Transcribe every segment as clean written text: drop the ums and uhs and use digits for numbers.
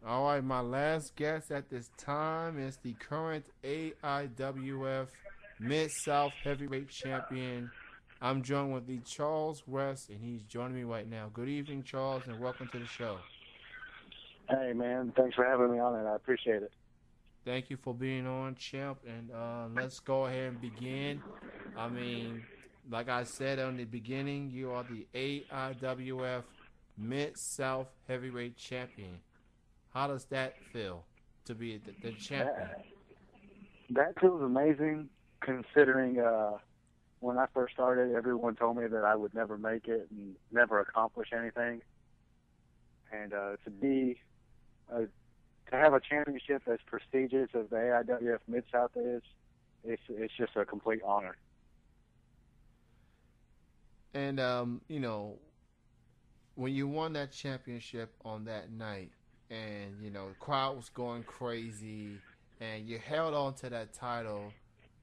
All right, my last guest at this time is the current AIWF Mid South Heavyweight Champion. I'm joined with the Charles West, and he's joining me right now. Good evening, Charles, and welcome to the show. Hey, man. Thanks for having me on it. I appreciate it. Thank you for being on, champ, and let's go ahead and begin. I mean, like I said in the beginning, you are the AIWF Mid South Heavyweight Champion. How does that feel to be the champion? That feels amazing considering when I first started, everyone told me that I would never make it and never accomplish anything. And to have a championship as prestigious as the AIWF Mid South is, it's just a complete honor. And when you won that championship on that night, and the crowd was going crazy, and you held on to that title.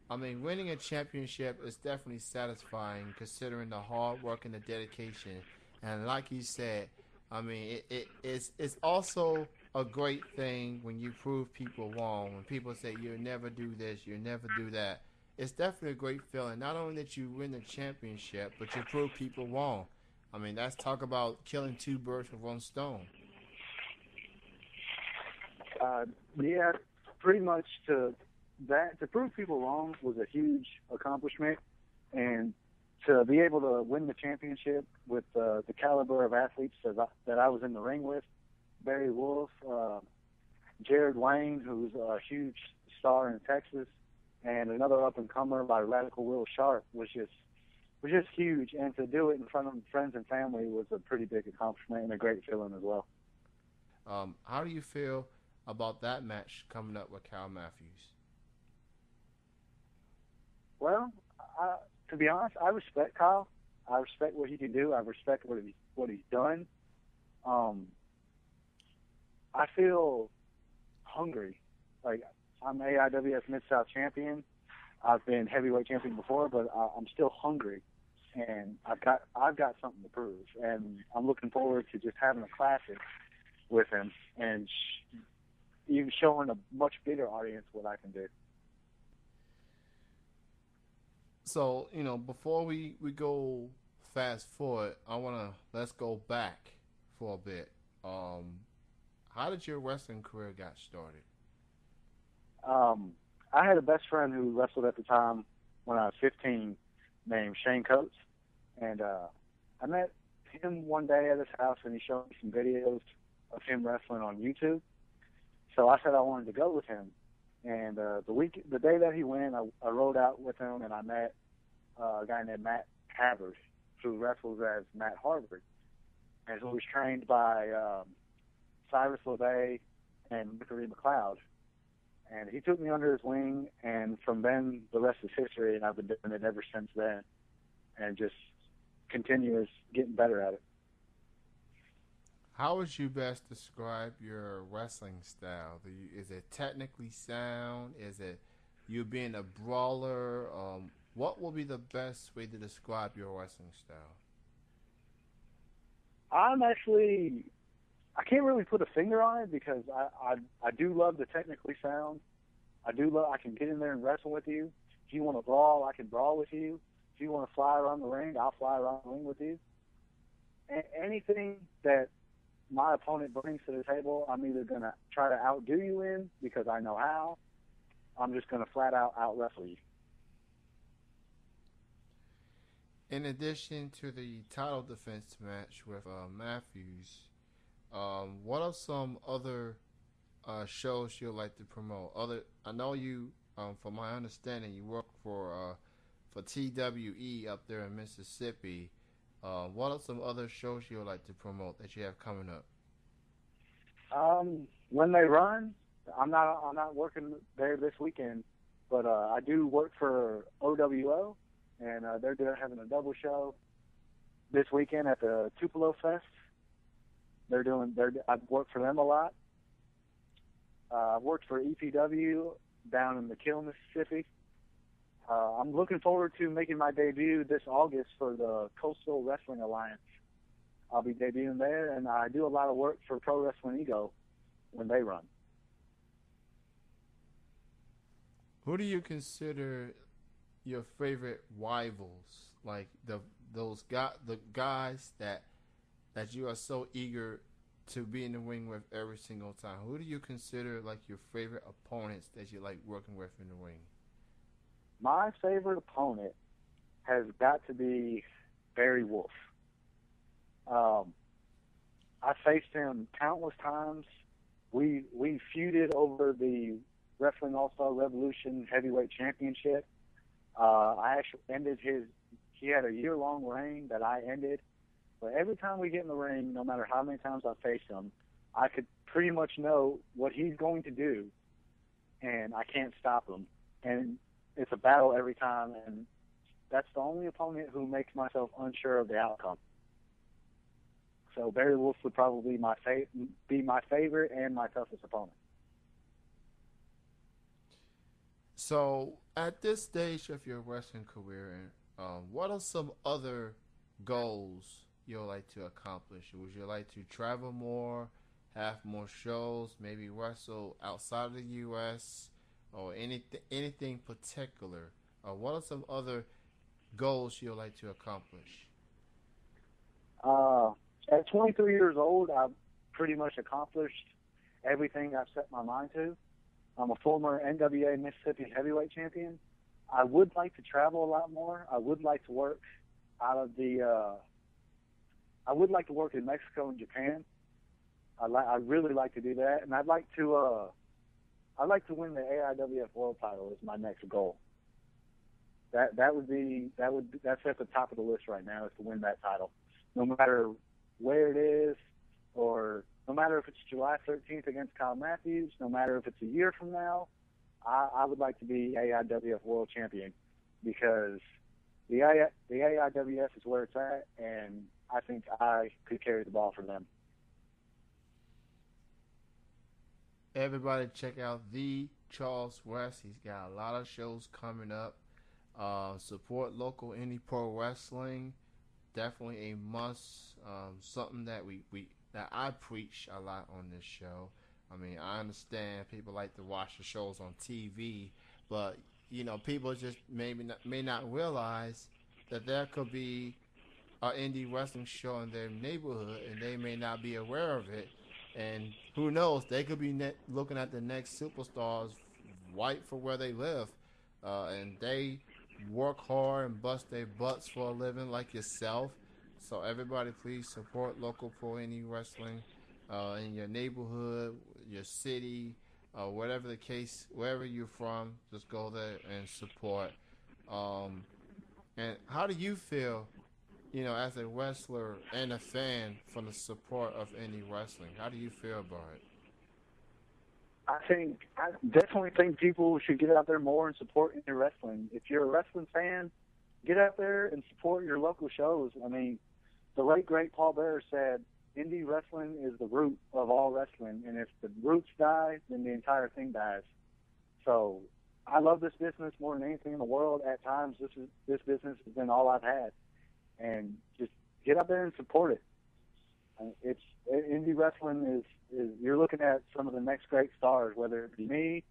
I mean, winning a championship is definitely satisfying considering the hard work and the dedication. And like you said, I mean, it's also a great thing when you prove people wrong. When people say you'll never do this, you'll never do that. It's definitely a great feeling. Not only that you win the championship, but you prove people wrong. I mean, that's talk about killing two birds with one stone. Yeah, pretty much to prove people wrong was a huge accomplishment, and to be able to win the championship with the caliber of athletes that I was in the ring with, Barry Wolf, Jared Wayne, who's a huge star in Texas, and another up and comer by Radical Will Sharp was just huge. And to do it in front of friends and family was a pretty big accomplishment and a great feeling as well. How do you feel about that match coming up with Cal Matthews? Well, to be honest, I respect Kyle. I respect what he can do. I respect what he's done. I feel hungry. Like, I'm AIWF Mid South champion. I've been heavyweight champion before, but I'm still hungry, and I've got something to prove. And I'm looking forward to just having a classic with him and even showing a much bigger audience what I can do. So, before we go fast forward, let's go back for a bit. How did your wrestling career got started? I had a best friend who wrestled at the time when I was 15 named Shane Coates, and I met him one day at his house, and he showed me some videos of him wrestling on YouTube. So I said I wanted to go with him. And the day that he went, I rode out with him, and I met a guy named Matt Havers, who wrestles as Matt Harvard, and who was trained by Cyrus LeVay and Vickery McLeod. And he took me under his wing, and from then, the rest is history, and I've been doing it ever since then, and just continuous getting better at it. How would you best describe your wrestling style? Is it technically sound? Is it you being a brawler? What would be the best way to describe your wrestling style? I can't really put a finger on it because I do love the technically sound. I can get in there and wrestle with you. If you want to brawl, I can brawl with you. If you want to fly around the ring, I'll fly around the ring with you. Anything that my opponent brings to the table, I'm either going to try to outdo you in because I know how. I'm just going to flat out wrestle you. In addition to the title defense match with Matthews, what are some other shows you'd like to promote? I know you, from my understanding, you work for TWE up there in Mississippi. What are some other shows you would like to promote that you have coming up? When they run, I'm not working there this weekend, but I do work for OWO, and they're having a double show this weekend at the Tupelo Fest. I've worked for them a lot. I've worked for EPW down in McKill, Mississippi. I'm looking forward to making my debut this August for the Coastal Wrestling Alliance. I'll be debuting there, and I do a lot of work for Pro Wrestling Ego when they run. Who do you consider your favorite rivals? Like the guys that you are so eager to be in the ring with every single time. Who do you consider like your favorite opponents that you like working with in the ring? My favorite opponent has got to be Barry Wolf. I faced him countless times. We feuded over the Wrestling All-Star Revolution Heavyweight Championship. I actually ended he had a year-long reign that I ended. But every time we get in the ring, no matter how many times I face him, I could pretty much know what he's going to do, and I can't stop him. And it's a battle every time, and that's the only opponent who makes myself unsure of the outcome. So Barry Wolf would probably be my favorite and my toughest opponent. So at this stage of your wrestling career, what are some other goals you'd like to accomplish? Would you like to travel more, have more shows, maybe wrestle outside of the U.S., or anything particular? What are some other goals you'd like to accomplish? At 23 years old, I've pretty much accomplished everything I've set my mind to. I'm a former NWA Mississippi Heavyweight Champion. I would like to travel a lot more. I would like to work I would like to work in Mexico and Japan. I'd really like to do that, and I'd like to win the AIWF World Title is my next goal. That's at the top of the list right now, is to win that title, no matter where it is, or no matter if it's July 13th against Kyle Matthews, no matter if it's a year from now. I would like to be AIWF World Champion, because the AIWF is where it's at, and I think I could carry the ball for them. Everybody check out the Charles West. He's got a lot of shows coming up. Support local indie pro wrestling. Definitely a must. Something that that I preach a lot on this show. I mean, I understand people like to watch the shows on TV, but people just may not realize that there could be an indie wrestling show in their neighborhood, and they may not be aware of it. And who knows, they could be looking at the next superstars right for where they live, and they work hard and bust their butts for a living like yourself. So everybody, please support local pro indie wrestling in your neighborhood, your city, whatever the case, wherever you're from. Just go there and support. And how do you feel, as a wrestler and a fan, from the support of indie wrestling? How do you feel about it? I definitely think people should get out there more and support indie wrestling. If you're a wrestling fan, get out there and support your local shows. I mean, the late great Paul Bearer said, indie wrestling is the root of all wrestling, and if the roots die, then the entire thing dies. So I love this business more than anything in the world. At times, this business has been all I've had, and just get out there and support it. Indie wrestling is you're looking at some of the next great stars, whether it be me,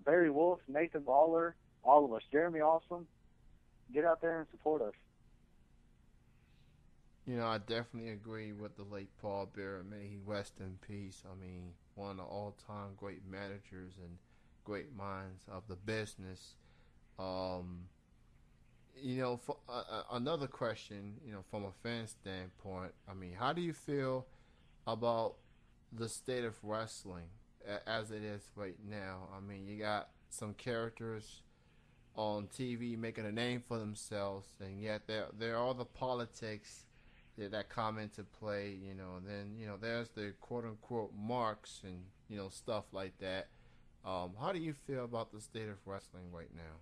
Barry Wolf, Nathan Lawler, all of us, Jeremy Awesome. Get out there and support us. I definitely agree with the late Paul Bearer. May he rest in peace. I mean, one of the all-time great managers and great minds of the business. For another question, from a fan standpoint, I mean, how do you feel about the state of wrestling as it is right now? I mean, you got some characters on TV making a name for themselves, and yet there are the politics that come into play, and then, there's the quote-unquote marks and, stuff like that. How do you feel about the state of wrestling right now?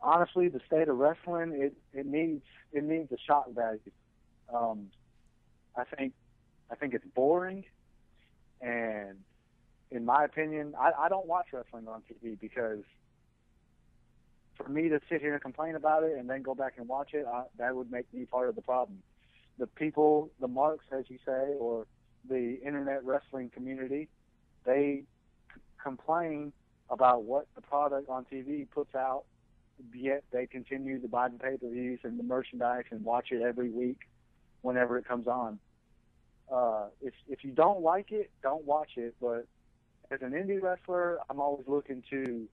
Honestly, the state of wrestling, it needs a shock value. I think it's boring, and in my opinion, I don't watch wrestling on TV, because for me to sit here and complain about it and then go back and watch it, that would make me part of the problem. The people, the marks, as you say, or the internet wrestling community, they complain about what the product on TV puts out, yet they continue to buy the pay-per-views and the merchandise and watch it every week whenever it comes on. If you don't like it, don't watch it. But as an indie wrestler, I'm always looking to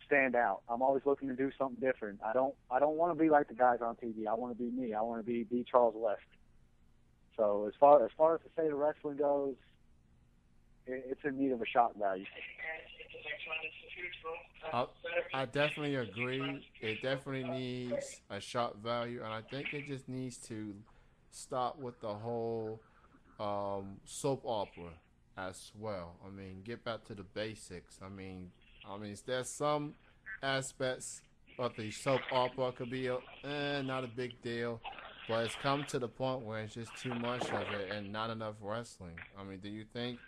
stand out. I'm always looking to do something different. I don't want to be like the guys on TV. I want to be me. I want to be Charles West. So as far as the state of wrestling goes, it's in need of a shock value. I definitely agree. It definitely needs a shock value, and I think it just needs to stop with the whole soap opera as well. I mean, get back to the basics. I mean, there's some aspects of the soap opera could be not a big deal, but it's come to the point where it's just too much of it and not enough wrestling. I mean, do you think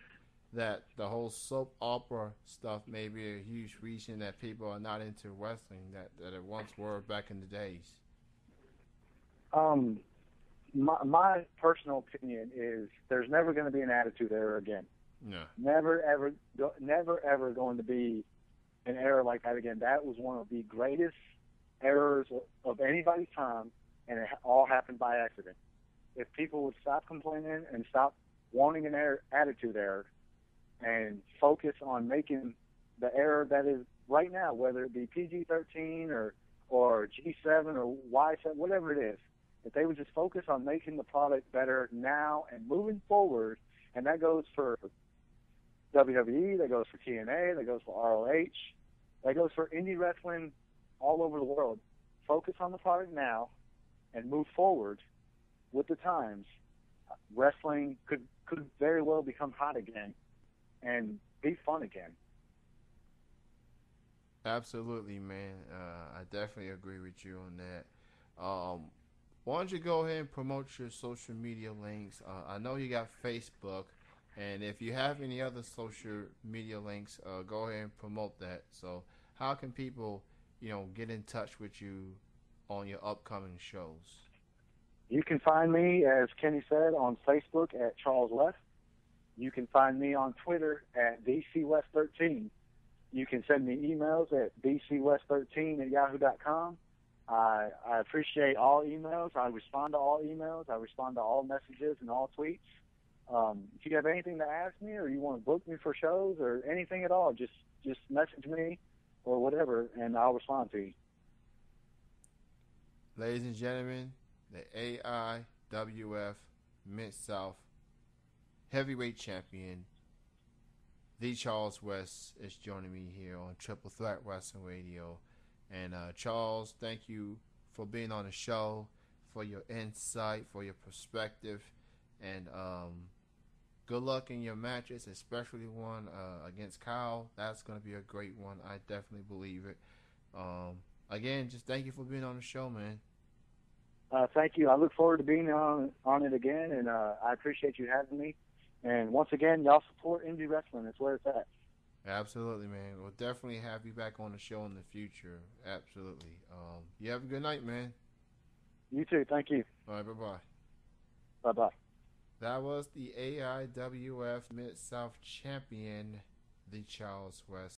that the whole soap opera stuff may be a huge reason that people are not into wrestling that it once were back in the days? My personal opinion is there's never going to be an attitude era again. No. Never ever going to be an era like that again. That was one of the greatest errors of anybody's time, and it all happened by accident. If people would stop complaining and stop wanting an attitude error and focus on making the error that is right now, whether it be PG-13 or G7 or Y7, whatever it is, if they would just focus on making the product better now and moving forward, and that goes for WWE, that goes for TNA, that goes for ROH, that goes for indie wrestling all over the world. Focus on the product now and move forward with the times. Wrestling could very well become hot again and be fun again. Absolutely, man. I definitely agree with you on that. Why don't you go ahead and promote your social media links? I know you got Facebook, and if you have any other social media links, go ahead and promote that. So how can people, get in touch with you on your upcoming shows? You can find me, as Kenny said, on Facebook at Charles West. You can find me on Twitter at DCWest13. You can send me emails at DCWest13@yahoo.com. I appreciate all emails. I respond to all emails. I respond to all messages and all tweets. If you have anything to ask me or you want to book me for shows or anything at all, just message me or whatever, and I'll respond to you. Ladies and gentlemen, the AIWF Mid South Heavyweight Champion, the Charles West, is joining me here on Triple Threat Wrestling Radio. And Charles, thank you for being on the show, for your insight, for your perspective, and good luck in your matches, especially one against Kyle. That's going to be a great one. I definitely believe it. Again, just thank you for being on the show, man. Thank you. I look forward to being on it again, and I appreciate you having me. And once again, y'all support indie wrestling. That's where it's at. Absolutely, man. We'll definitely have you back on the show in the future. Absolutely. You have a good night, man. You too. Thank you. All right, bye-bye. Bye-bye. That was the AIWF Mid-South Champion, the Charles West.